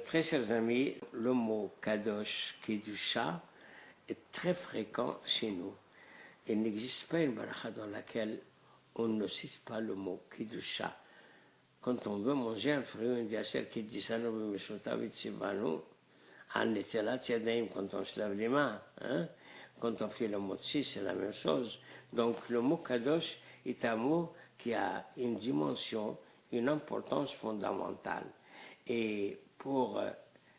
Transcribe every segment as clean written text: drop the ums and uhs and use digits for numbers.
Très chers amis, le mot Kadosh, Kedusha, est très fréquent chez nous. Il n'existe pas une baracha dans laquelle on ne cite pas le mot Kedusha. Quand on veut manger un fruit, on dit Aser Kedisano B'Meshutav Tzivanu, An Netelat Yadayim, quand on se lave les mains. Quand on fait le motzi, c'est la même chose. Donc le mot Kadosh est un mot qui a une dimension, une importance fondamentale. Et pour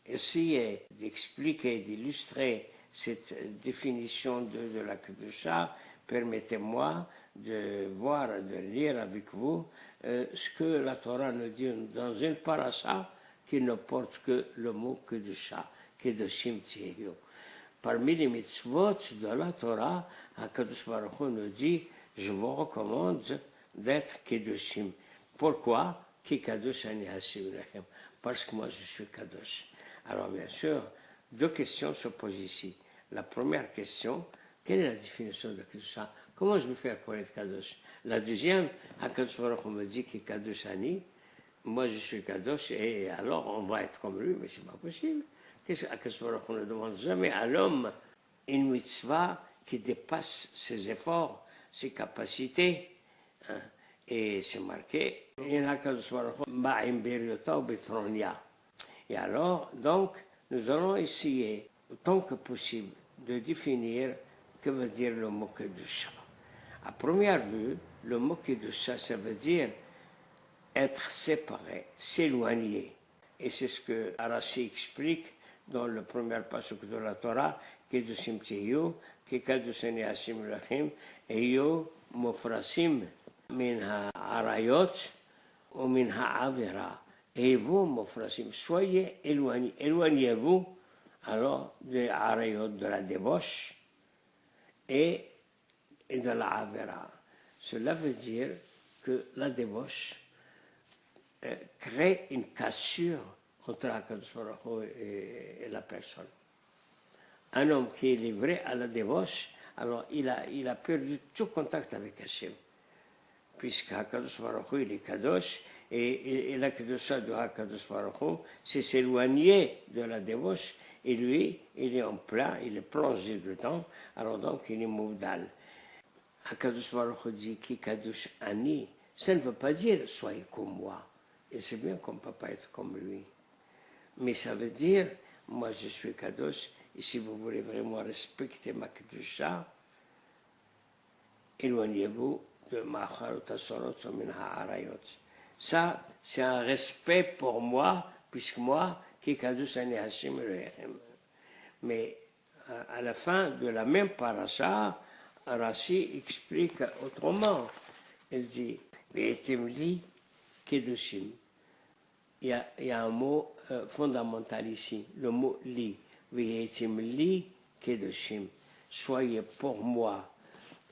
essayer d'expliquer, d'illustrer cette définition de la Kedusha, permettez-moi de voir, de lire avec vous ce que la Torah nous dit dans une parasha qui ne porte que le mot Kedusha, Kedoshim Tzeyu. Parmi les mitzvot de la Torah, HaKadosh Baruch Hu nous dit « Je vous recommande d'être Kedoshim ». Pourquoi ? Ki Kadosh ani Hashem Lechem. Parce que moi je suis Kadosh. Alors bien sûr, deux questions se posent ici. La première question, quelle est la définition de Kedusha? Comment je vais faire pour être Kadosh? La deuxième, HaKadosh Baruch Hu me dit Ki Kadosh ani, moi je suis Kadosh, et alors on va être comme lui, mais c'est pas possible. HaKadosh Baruch Hu ne demande jamais à l'homme une mitzvah qui dépasse ses efforts, ses capacités. Et c'est marqué, et alors, donc, nous allons essayer, autant que possible, de définir que veut dire le mot Kedusha. À première vue, le mot Kedusha, ça veut dire être séparé, s'éloigner. Et c'est ce que Rashi explique dans le premier passage de la Torah, Kedushim Tzeyu, Kekadushani Hasim Lachim, Eyo Mofrasim. Min ha'arayot ou min ha'avera. Et vous, mofrasim, soyez éloignés. Éloignez-vous alors des harayot, de la débauche et de la avera. Cela veut dire que la débauche crée une cassure entre HaKadosh Baruch Hu et la personne. Un homme qui est livré à la débauche, alors il a perdu tout contact avec Hashem. Puisque HaKadosh Baruch Hu, il est Kadosh, et la Kedusha de HaKadosh Baruch Hu, c'est s'éloigner de la débauche, et lui, il est en plein, il est plongé dedans, alors donc il est Moudal. HaKadosh Baruch Hu dit Ki Kadosh Ani, ça ne veut pas dire soyez comme moi, et c'est bien qu'on ne peut pas être comme lui, mais ça veut dire moi je suis Kadosh, et si vous voulez vraiment respecter ma Kedusha, éloignez-vous de Ma'acharot Asorot Min Ha'arayot. Ça, c'est un respect pour moi, puisque moi, Ki Kadosh ani Hashem Elohim. Mais à la fin de la même parasha, Rashi explique autrement. Il dit Ve'etim li Kedoshim. Il y a un mot fondamental ici, le mot li. Ve'etim li Kedoshim. Soyez pour moi.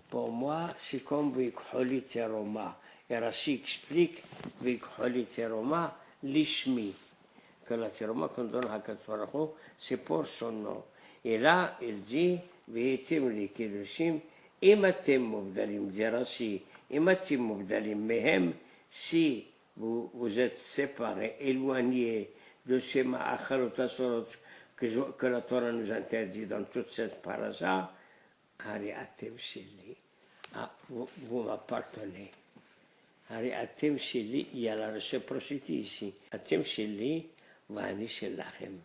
Pour moi, c'est comme V'ikholit Teroma. Et Rashi explique V'ikholit Teroma l'ishmi. Que la Teroma qu'on donne à HaKadosh Baruch Hu, c'est pour son nom. Et là, il dit V'etim li Kedoshim, Imatem Mubdalim, dit Rashi, Imatem Mubdalim Mehem, si vous êtes séparés, éloignés de ces Ma'acharot Asorot que la Torah nous interdit dans toute cette parasha, Hari Atem Sheli. Ah, vous m'appartenez. Hari Atem Sheli, il y a la réciprocité ici. Atem Sheli, Vani Shelachem.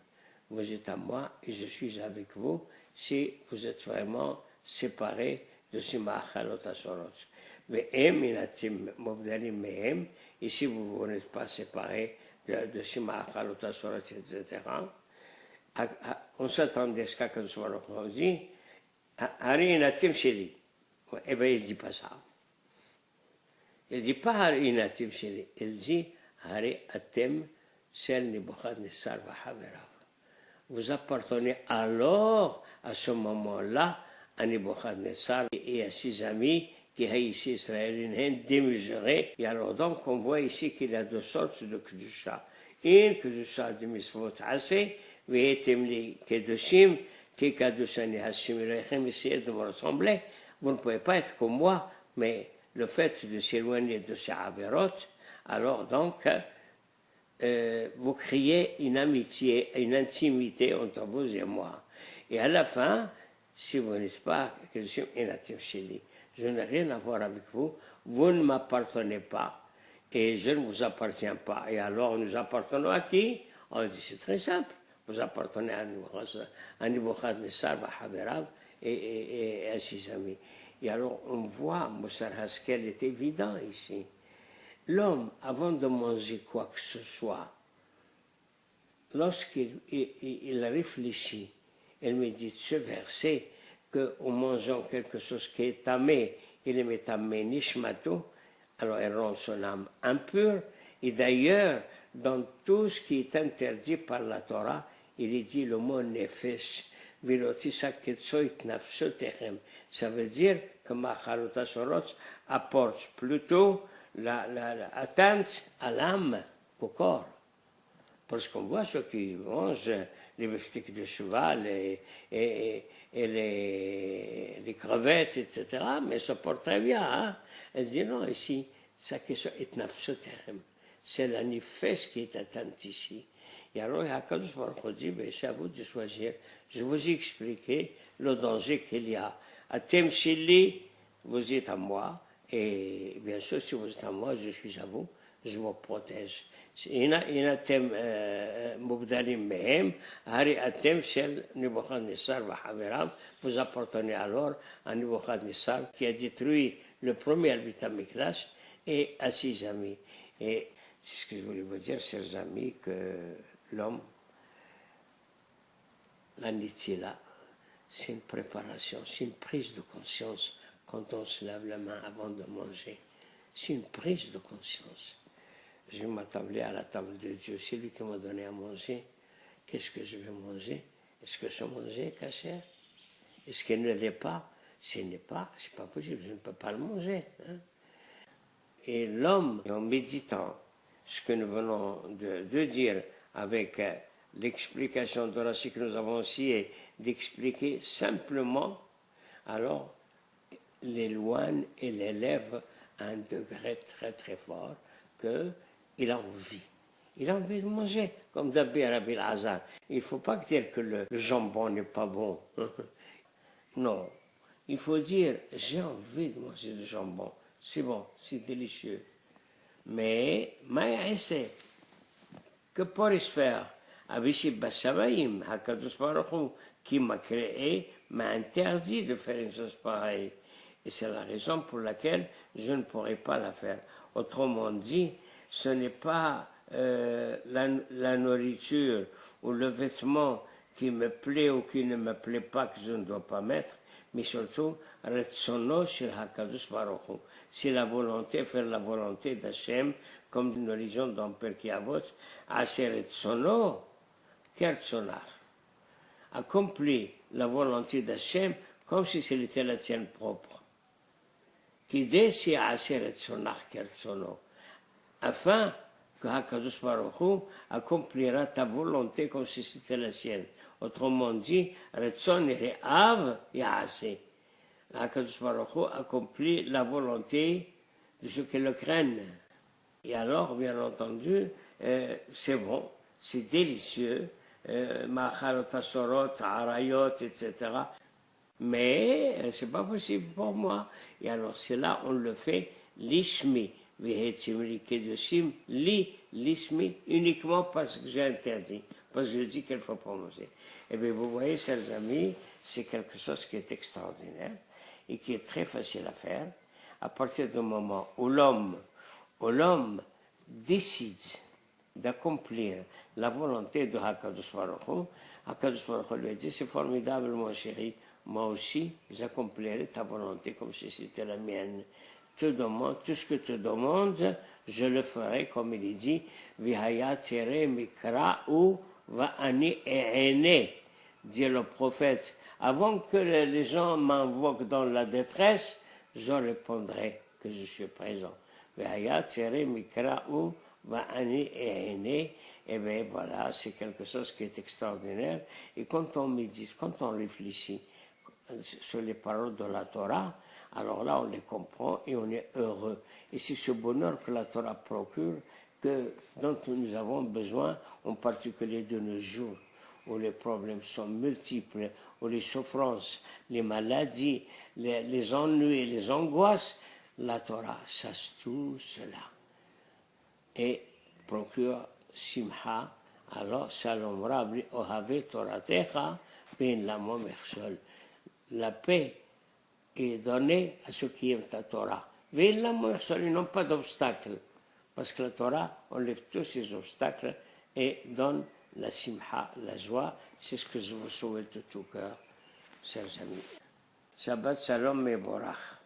Vous êtes à moi et je suis avec vous si vous êtes vraiment séparés de ce Ma'achalot Asorot. Mais Inatim Mobdalim Mehem, et si vous n'êtes pas séparés de ce Ma'achalot Asorot, etc., on s'attendait à ce qu'HaKadosh Baruch Hu dit Hari Inatim Sheli. Eh bien, il ne dit pas ça. Il ne dit pas Hari Inatim Sheli. Il dit Hari Atem Shel Nebuchadnezzar V'Haverav. Vous appartenez alors à ce moment-là à Nebuchadnezzar et à ses amis qui haïssent Israël, une démesurée. Et alors donc, on voit ici qu'il y a deux sortes de Kedusha. Une Kedusha de Misvot Aseh, Ve'etim li Kedoshim, Ki Kadosh ani Hashem Elohim, essayez de me ressembler. Vous ne pouvez pas être comme moi, mais le fait de s'éloigner de ces avérotes, alors donc, vous créez une amitié, une intimité entre vous et moi. Et à la fin, si vous n'êtes pas que je suis inatim chez je n'ai rien à voir avec vous, vous ne m'appartenez pas et je ne vous appartiens pas. Et alors nous appartenons à qui? On dit c'est très simple, vous appartenez à Nebuchadnezzar et à ses amis. Et alors on voit, Moussar Haskel est évident ici. L'homme, avant de manger quoi que ce soit, lorsqu'il réfléchit, il médite ce verset, qu'en mangeant quelque chose qui est tamé, il est tamé nishmato, alors il rend son âme impure, et d'ailleurs, dans tout ce qui est interdit par la Torah, il est dit le mot nefesh, ça veut dire que Machalot Sorot apporte plutôt l'atteinte à l'âme qu'au corps. Parce qu'on voit ceux qui mangent les beefsteaks de cheval et les crevettes, etc., mais ça porte très bien. Hein? Elle dit non, ici, ça est nafsoterem. C'est la nifes qui est atteinte ici. Et alors, Hakadosh Baruch Hu dit, c'est à vous de choisir. Je vous ai expliqué le danger qu'il y a. Atem shili, vous êtes à moi, et bien sûr, si vous êtes à moi, je suis à vous, je vous protège. אם אתם מוגדרים מהם, הרי אתם של נבוכדנצר וחבריו, vous appartenez alors à Nebuchadnezzar qui a détruit le premier Beit HaMikdash et à ses amis. Et c'est ce que je voulais vous dire, chers amis, que l'homme, la Nitila, c'est une préparation, c'est une prise de conscience quand on se lave la main avant de manger. C'est une prise de conscience. Je vais m'attabler à la table de Dieu. C'est lui qui m'a donné à manger. Qu'est-ce que je vais manger? Est-ce que ce manger est caché? Est-ce qu'il ne l'est pas? S'il n'est pas, c'est pas possible, je ne peux pas le manger. Hein? Et l'homme, en méditant ce que nous venons de dire avec l'explication de Rashi que nous avons essayé d'expliquer simplement, alors l'éloigne et l'élève à un degré très très fort qu'il a envie. Il a envie de manger, comme d'habitude Rabbi Hazar. Il ne faut pas dire que le jambon n'est pas bon. Non, il faut dire, j'ai envie de manger du jambon. C'est bon, c'est délicieux. Mais que pourrais-je faire? Abishi Bashabaïm, Hakadosh Baruch Hu, qui m'a créé, m'a interdit de faire une chose pareille. Et c'est la raison pour laquelle je ne pourrais pas la faire. Autrement dit, ce n'est pas la nourriture ou le vêtement qui me plaît ou qui ne me plaît pas que je ne dois pas mettre, mais surtout, Retsono shel Hakadosh Baruch Hu. C'est la volonté, faire la volonté d'Hachem, comme nous lisons dans Pirkei Avot, Asher Retsono Kertzonach. Accomplis la volonté d'Hachem comme si c'était la tienne propre. Kidei si Asher Retzonach Kertzono. Afin que Hakadosh Baruch Hu accomplira ta volonté comme si c'était la sienne. Autrement dit, Retzon et Re'av Ya'aseh. Hakadosh Baruch Hu accomplit la volonté de ceux qui le craignent. Et alors, bien entendu, c'est bon, c'est délicieux, Machalot Asorot, Arayot, etc. Mais c'est pas possible pour moi. Et alors, c'est là, on le fait, l'ishmi. L'ismi, uniquement parce que j'ai interdit, parce que je dis qu'il ne faut pas manger. Eh bien, vous voyez, chers amis, c'est quelque chose qui est extraordinaire et qui est très facile à faire à partir du moment où l'homme décide d'accomplir la volonté de Hakadosh Baruch Hu. Hakadosh Baruch Hu lui a dit, c'est formidable, mon chéri, moi aussi, j'accomplirai ta volonté comme si c'était la mienne. Te demande, tout ce que tu demandes, je le ferai, comme il dit, Vihaya tere mikra ou va'ani e'ene, dit le prophète. Avant que les gens m'invoquent dans la détresse, je répondrai que je suis présent. Vihaya tere mikra ou va'ani e'ene. Et bien voilà, c'est quelque chose qui est extraordinaire. Et quand on médite, quand on réfléchit sur les paroles de la Torah, alors là, on les comprend et on est heureux. Et c'est ce bonheur que la Torah procure dont nous avons besoin, en particulier de nos jours, où les problèmes sont multiples, où les souffrances, les maladies, les ennuis, les angoisses, la Torah chasse tout cela et procure simha. Alors, Shalom Rabbi Ohave Toratecha Ben Lamo Mechsol. La paix est donnée à ceux qui aiment ta Torah. Ben Lamo Mechsol, ils n'ont pas d'obstacles. Parce que la Torah enlève tous ces obstacles et donne la simha, la joie. C'est ce que je vous souhaite de tout cœur, chers amis. Shabbat Shalom Mevorach.